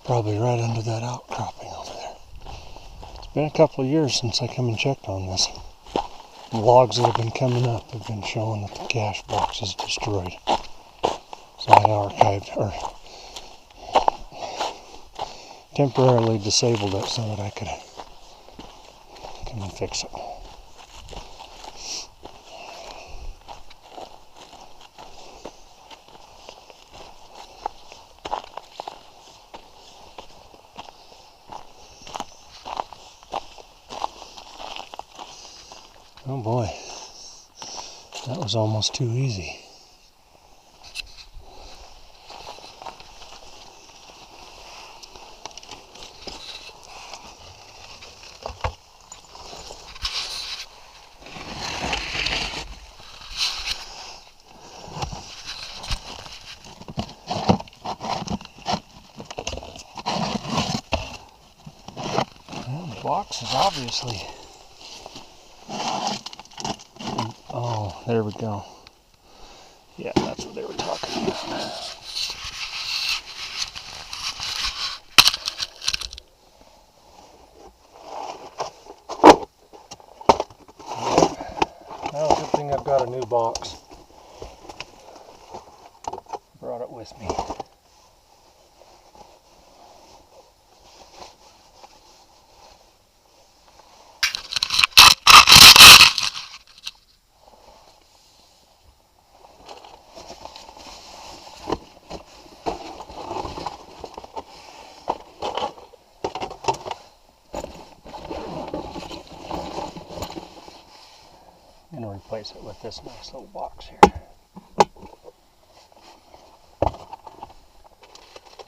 Probably right under that outcropping over there. It's been a couple of years since I come and checked on this. The logs that have been coming up have been showing that the cache box is destroyed. So I archived, or temporarily disabled it so that I could come and fix it. Oh boy, that was almost too easy. Well, the box is obviously... Oh, there we go. Yeah, that's what they were talking about. Well, good thing I've got a new box. Brought it with me. I'm going to replace it with this nice little box here.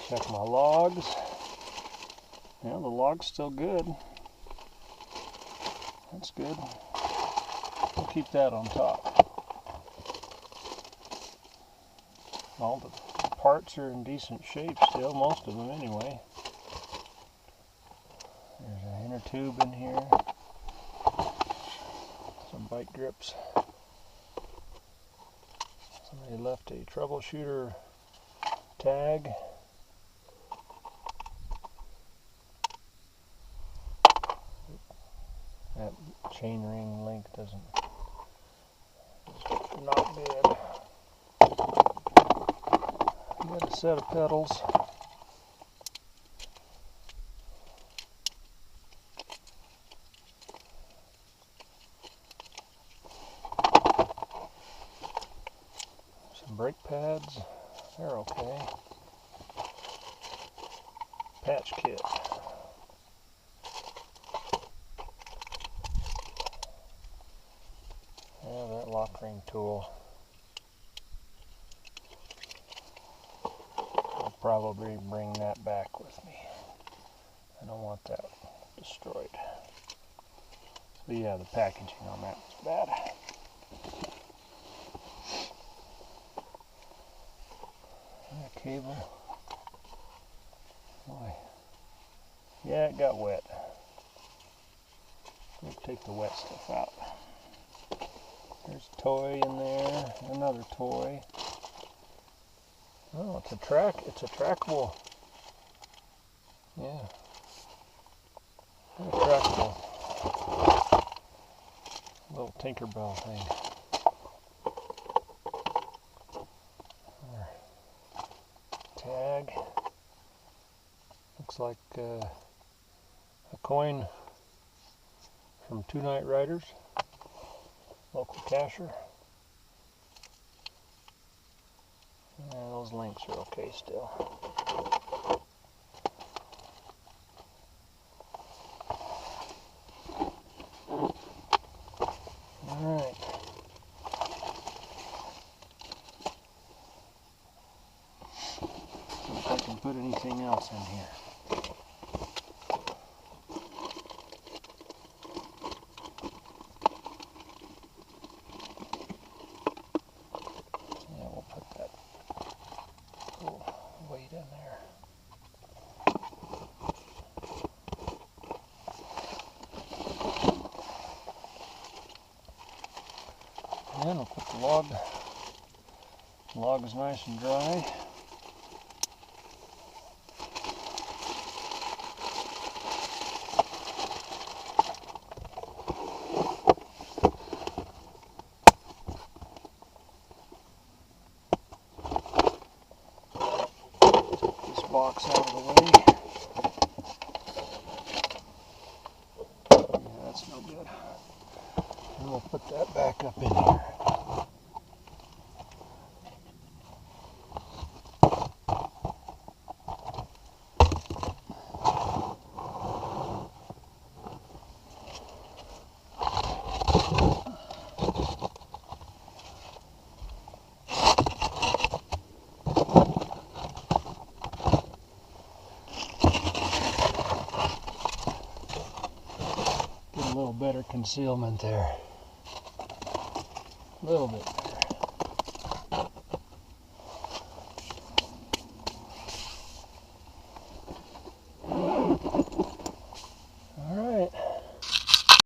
Check my logs. Yeah, the log's still good. That's good. We'll keep that on top. All the parts are in decent shape still, most of them anyway. There's an inner tube in here. Some bike grips. Somebody left a troubleshooter tag. That chain ring link doesn't, it's not good. Got a set of pedals. Some brake pads, they're okay. Patch kit. Yeah, that lock ring tool. I'll probably bring that back with me. I don't want that destroyed. So yeah, the packaging on that was bad. That cable. Boy. Yeah, it got wet. We'll take the wet stuff out. There's a toy in there, another toy. Oh, it's a trackable. Yeah. It's a trackable little Tinkerbell thing. Tag. Looks like a coin from Two Night Riders. Local cacher. Yeah, those links are okay still. Alright. See if I can put anything else in here. Weight in there. And then we'll put the log. The log is nice and dry. And we'll put that back up in here. Get a little better concealment there. A little bit better.